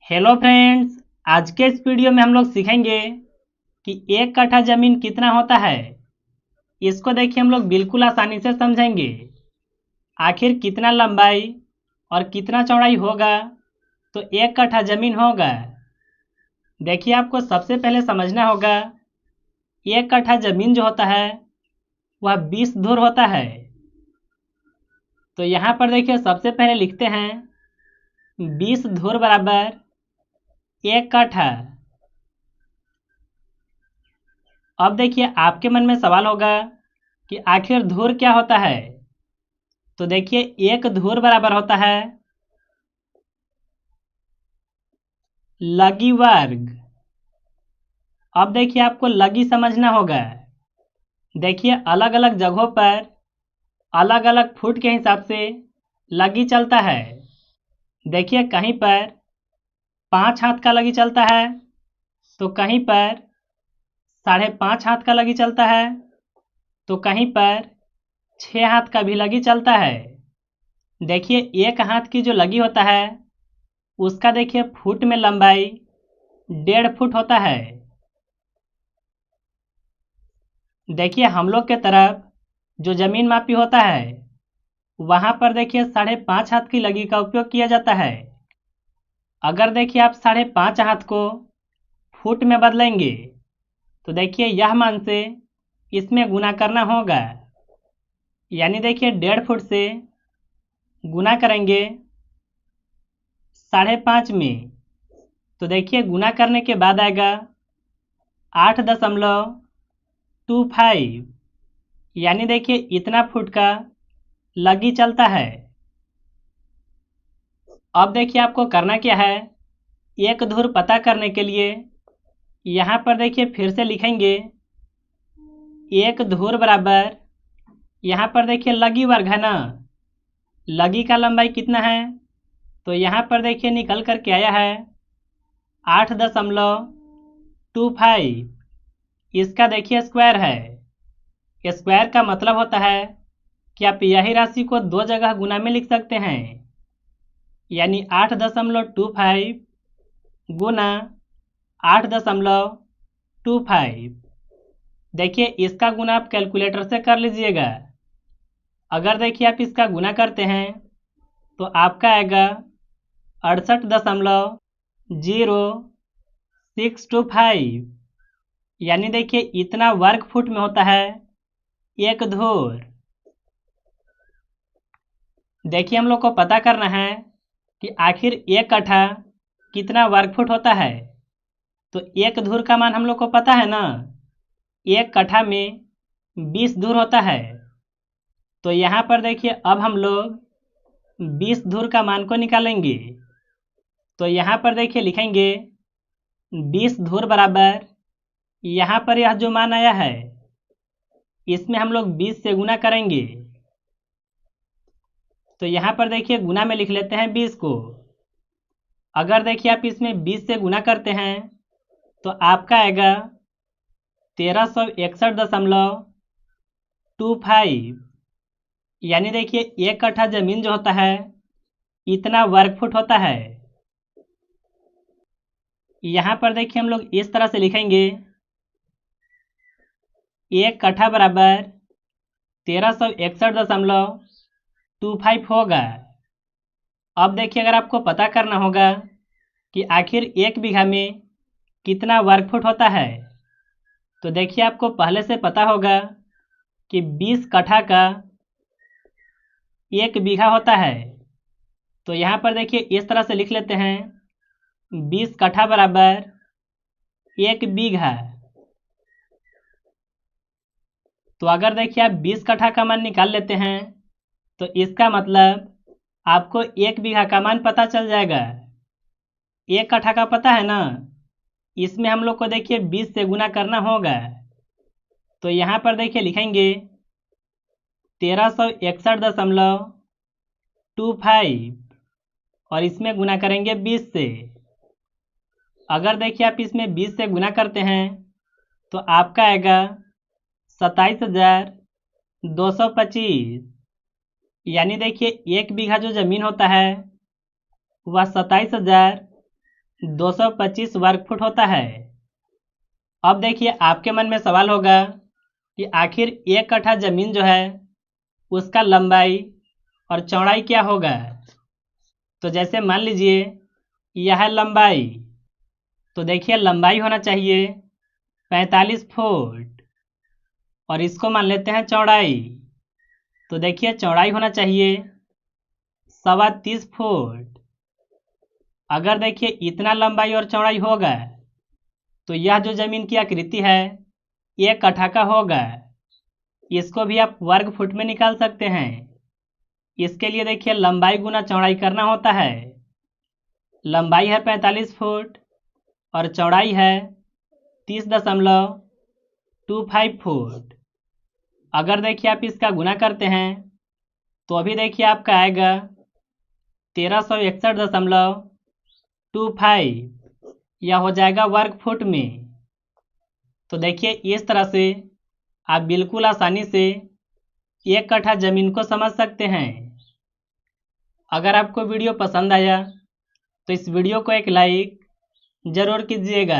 Hello friends, आज के इस वीडियो में हम लोग सीखेंगे कि 1 कट्ठा ज़मीन कितना होता है। इसको देखिए हम लोग बिल्कुल आसानी से समझेंगे। आखिर कितना लंबाई और कितना चौड़ाई होगा तो 1 कट्ठा ज़मीन होगा। देखिए आपको सबसे पहले समझना होगा 1 कट्ठा ज़मीन जो होता है वह 20 धुर होता है। तो यहाँ पर देखिए सबसे पहले लिखते हैं 20 धुर बराबर 1 कट्ठा। अब देखिए आपके मन में सवाल होगा कि आखिर धुर क्या होता है। तो देखिए एक धुर बराबर होता है लगी वर्ग। अब देखिए आपको लगी समझना होगा। देखिए अलग अलग जगहों पर अलग अलग फुट के हिसाब से लगी चलता है। देखिए कहीं पर 5 हाथ का लगी चलता है तो कहीं पर 5.5 हाथ का लगी चलता है तो कहीं पर 6 हाथ का भी लगी चलता है। देखिए 1 हाथ की जो लगी होता है उसका देखिए फुट में लंबाई 1.5 फुट होता है। देखिए हम लोग के तरफ जो जमीन मापी होता है वहां पर देखिए 5.5 हाथ की लगी का उपयोग किया जाता है। अगर देखिए आप 5.5 हाथ को फुट में बदलेंगे तो देखिए यह मान से इसमें गुना करना होगा। यानी देखिए 1.5 फुट से गुना करेंगे 5.5 में तो देखिए गुना करने के बाद आएगा 8.25। यानी देखिए इतना फुट का लगी चलता है। अब देखिए आपको करना क्या है, एक धुर पता करने के लिए यहाँ पर देखिए फिर से लिखेंगे एक धुर बराबर, यहाँ पर देखिए लगी वर्ग है ना, लगी का लंबाई कितना है तो यहाँ पर देखिए निकल कर के आया है 8.25। इसका देखिए स्क्वायर है। स्क्वायर का मतलब होता है कि आप यही राशि को 2 जगह गुना में लिख सकते हैं। यानी 8.25 गुना 8.25। देखिए इसका गुना आप कैलकुलेटर से कर लीजिएगा। अगर देखिए आप इसका गुना करते हैं तो आपका आएगा 68.0625। यानी देखिए इतना वर्ग फुट में होता है एक धुर। देखिए हम लोग को पता करना है कि आखिर 1 कट्ठा कितना वर्ग फुट होता है। तो एक धुर का मान हम लोग को पता है ना, 1 कट्ठा में 20 धुर होता है। तो यहाँ पर देखिए अब हम लोग 20 धुर का मान को निकालेंगे। तो यहाँ पर देखिए लिखेंगे 20 धुर बराबर, यहाँ पर यह जो मान आया है इसमें हम लोग 20 से गुना करेंगे। तो यहाँ पर देखिए गुना में लिख लेते हैं 20 को। अगर देखिए आप इसमें 20 से गुना करते हैं तो आपका आएगा 1361.25। यानी देखिए 1 कट्ठा जमीन जो होता है इतना वर्ग फुट होता है। यहाँ पर देखिए हम लोग इस तरह से लिखेंगे 1 कट्ठा बराबर 1361.25 होगा। अब देखिए अगर आपको पता करना होगा कि आखिर 1 बीघा में कितना वर्ग फुट होता है तो देखिए आपको पहले से पता होगा कि 20 कट्ठा का 1 बीघा होता है। तो यहाँ पर देखिए इस तरह से लिख लेते हैं 20 कट्ठा बराबर 1 बीघा। तो अगर देखिए आप 20 कट्ठा का मान निकाल लेते हैं तो इसका मतलब आपको 1 बीघा का मान पता चल जाएगा। 1 कट्ठा का पता है ना, इसमें हम लोग को देखिए 20 से गुना करना होगा। तो यहाँ पर देखिए लिखेंगे 1361.25 और इसमें गुना करेंगे 20 से। अगर देखिए आप इसमें 20 से गुना करते हैं तो आपका आएगा 27,225। यानी देखिए 1 बीघा जो जमीन होता है वह 27,225 225 वर्ग फुट होता है। अब देखिए आपके मन में सवाल होगा कि आखिर 1 कट्ठा जमीन जो है उसका लंबाई और चौड़ाई क्या होगा। तो जैसे मान लीजिए यह है लंबाई, तो देखिए लंबाई होना चाहिए 45 फुट और इसको मान लेते हैं चौड़ाई। तो देखिए चौड़ाई होना चाहिए 30 फुट। अगर देखिए इतना लंबाई और चौड़ाई होगा तो यह जो जमीन की आकृति है 1 कट्ठा का होगा। इसको भी आप वर्ग फुट में निकाल सकते हैं। इसके लिए देखिए लंबाई गुना चौड़ाई करना होता है। लंबाई है 45 फुट और चौड़ाई है 30.25 फुट। अगर देखिए आप इसका गुना करते हैं तो अभी देखिए आपका आएगा 1361.25, यह हो जाएगा वर्ग फुट में। तो देखिए इस तरह से आप बिल्कुल आसानी से 1 कट्ठा जमीन को समझ सकते हैं। अगर आपको वीडियो पसंद आया तो इस वीडियो को एक लाइक ज़रूर कीजिएगा।